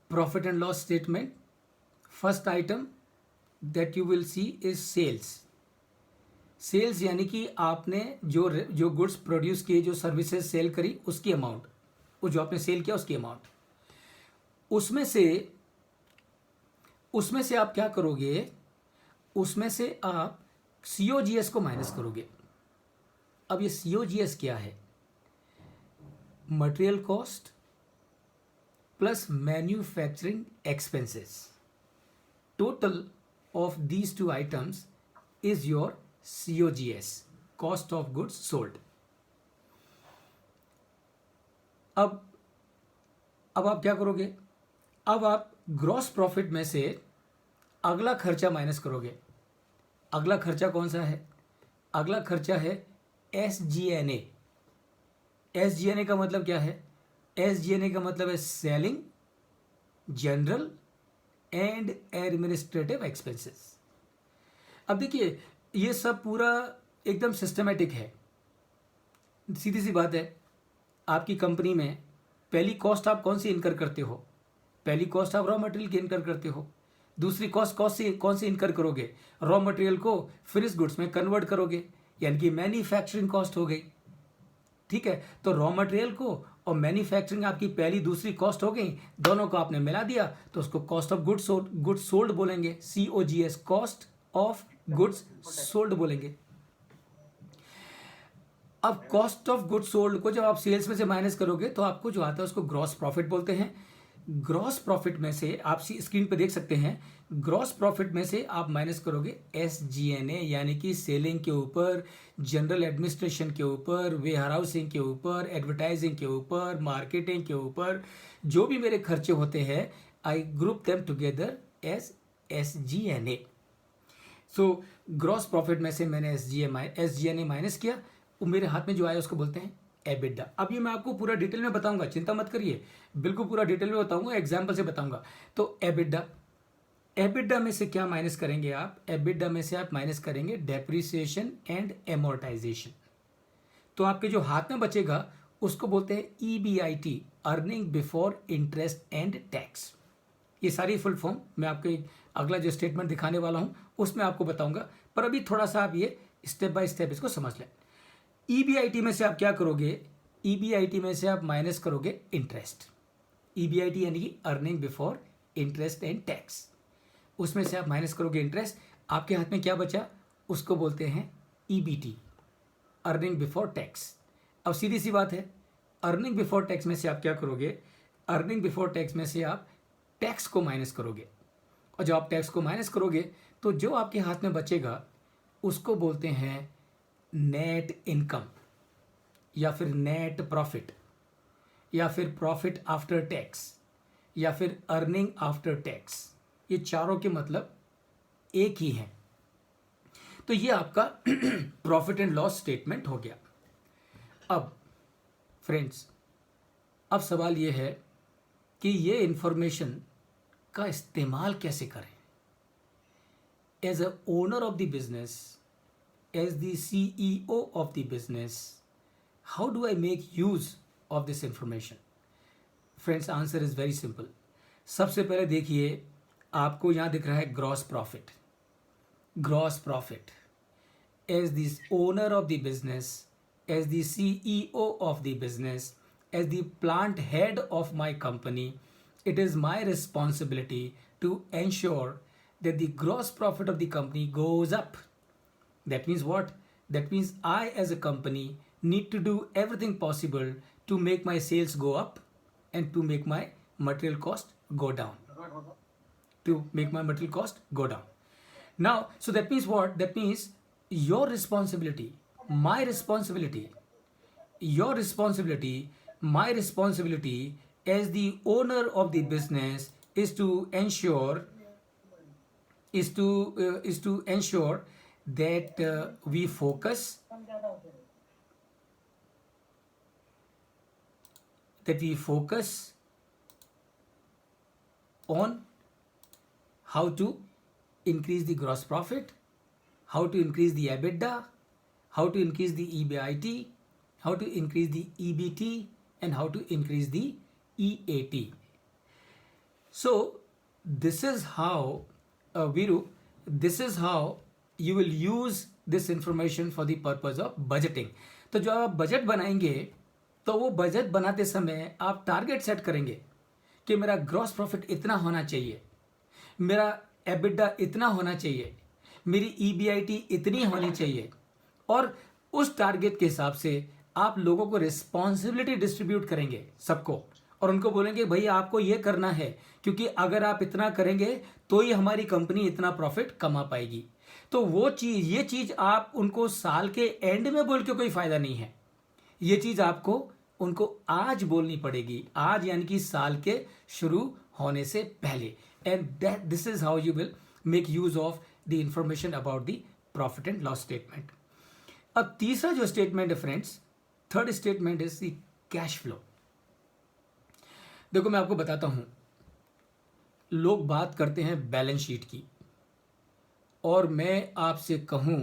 Profit and loss statement, first item that you will see is sales. Sales यानी कि आपने जो goods produce किए, जो सर्विसेज सेल करी, उसकी अमाउंट, वो जो आपने सेल किया उसकी अमाउंट। उसमें से आप क्या करोगे, उसमें से आप सीओजीएस को माइनस करोगे। अब ये सीओजीएस क्या है? Material cost plus manufacturing expenses. Total of these two items is your COGS, cost of goods sold. अब आप क्या करोगे? अब आप ग्रॉस प्रॉफिट में से अगला खर्चा माइनस करोगे। अगला खर्चा कौन सा है? अगला खर्चा है SG&A। SG&A का मतलब क्या है? SG&A का मतलब है selling, general and administrative expenses. अब देखिए, ये सब पूरा एकदम सिस्टमेटिक है। सीधी सी बात है, आपकी कंपनी में पहली कॉस्ट आप कौन सी इनकर करते हो? पहली कॉस्ट आप रॉ मटेरियल की इनकर करते हो। दूसरी कॉस्ट कौन सी इनकर करोगे? रॉ मटेरियल को फिनिश गुड्स में कन्वर्ट करोगे, यानी कि मैन्युफैक्चरिंग कॉस्ट हो गई। ठीक है, तो रॉ मटेरियल को और मैन्युफैक्चरिंग आपकी पहली दूसरी कॉस्ट हो गई, दोनों को आपने मिला दिया तो उसको कॉस्ट ऑफ गुड्स सोल्ड बोलेंगे। COGS, cost of goods sold बोलेंगे। अब कॉस्ट ऑफ गुड्स सोल्ड को जब आप सेल्स में से माइनस करोगे तो आपको जो आता है उसको ग्रॉस प्रॉफिट बोलते हैं। ग्रॉस प्रॉफिट में से आप स्क्रीन पे देख सकते हैं, ग्रॉस प्रॉफिट में से आप माइनस करोगे SG&A, यानी कि सेलिंग के ऊपर, जनरल एडमिनिस्ट्रेशन के ऊपर, वेयर हाउसिंग के ऊपर, एडवर्टाइजिंग के ऊपर, मार्केटिंग के ऊपर, जो भी मेरे खर्चे होते हैं, I group them together as SG&A। So gross profit में से मैंने SG&A माइनस किया, वो मेरे हाथ में जो आया उसको बोलते हैं एबिडा। अब ये मैं आपको पूरा डिटेल में बताऊंगा, चिंता मत करिए, बिल्कुल पूरा डिटेल में बताऊंगा, एग्जाम्पल से बताऊंगा। तो एबिडा में से क्या माइनस करेंगे आप? एबिडा में से आप माइनस करेंगे डेप्रिसिएशन एंड एमोर्टाइजेशन। तो आपके जो हाथ में बचेगा उसको बोलते हैं EBIT, earning before interest and tax. ये सारी फुल फॉर्म मैं आपको अगला जो स्टेटमेंट दिखाने वाला हूं उसमें आपको बताऊंगा, पर अभी थोड़ा सा आप ये स्टेप बाय स्टेप इसको समझ लें। EBIT में से आप क्या करोगे? EBIT में से आप माइनस करोगे इंटरेस्ट। EBIT यानी कि earning before interest and tax, उसमें से आप माइनस करोगे इंटरेस्ट। आपके हाथ में क्या बचा? उसको बोलते हैं EBT, अर्निंग बिफोर टैक्स। अब सीधी सी बात है, अर्निंग बिफोर टैक्स में से आप क्या करोगे? अर्निंग बिफोर टैक्स में से आप टैक्स को माइनस करोगे, और जब आप टैक्स को माइनस करोगे तो जो आपके हाथ में बचेगा उसको बोलते हैं नेट इनकम, या फिर नेट प्रॉफिट, या फिर प्रॉफिट आफ्टर टैक्स, या फिर अर्निंग आफ्टर टैक्स। ये चारों के मतलब एक ही हैं। तो ये आपका प्रॉफिट एंड लॉस स्टेटमेंट हो गया। अब फ्रेंड्स, अब सवाल ये है कि ये इंफॉर्मेशन का इस्तेमाल कैसे करें। As a owner of the business, as the CEO of the business, how do I make use of this information? Friends, answer is very simple. सबसे पहले देखिए, आपको यहाँ दिख रहा है gross profit. Gross profit, as the owner of the business, as the CEO of the business, as the plant head of my company, it is my responsibility to ensure that the gross profit of the company goes up. That means what? That means I as a company need to do everything possible to make my sales go up and to make my material cost go down. To make my material cost go down. Now, so that means what? That means your responsibility, my responsibility, your responsibility, my responsibility as the owner of the business is to ensure that we focus on how to increase the gross profit, how to increase the EBITDA, how to increase the EBIT, how to increase the EBT, and how to increase the EAT. So this is how Veeru, this is how you will use this information for the purpose of budgeting. तो जो आप budget बनाएंगे तो वो budget बनाते समय आप target set करेंगे कि मेरा ग्रॉस प्रॉफिट इतना होना चाहिए, मेरा एबिटा इतना होना चाहिए, मेरी ईबीआईटी इतनी होनी चाहिए, और उस टारगेट के हिसाब से आप लोगों को रिस्पॉन्सिबिलिटी डिस्ट्रीब्यूट करेंगे सबको, और उनको बोलेंगे भाई आपको ये करना है, क्योंकि अगर आप इतना करेंगे तो ही हमारी कंपनी इतना प्रॉफिट कमा पाएगी। तो वो चीज़, ये चीज़ आप उनको साल के एंड में बोल के कोई फायदा नहीं है, ये चीज़ आपको उनको आज बोलनी पड़ेगी, आज यानी कि साल के शुरू होने से पहले। And that this is how you will make use of the information about the profit and loss statement. अब तीसरा जो स्टेटमेंट है friends, third statement is the cash flow. देखो मैं आपको बताता हूं, लोग बात करते हैं बैलेंस शीट की, और मैं आपसे कहूं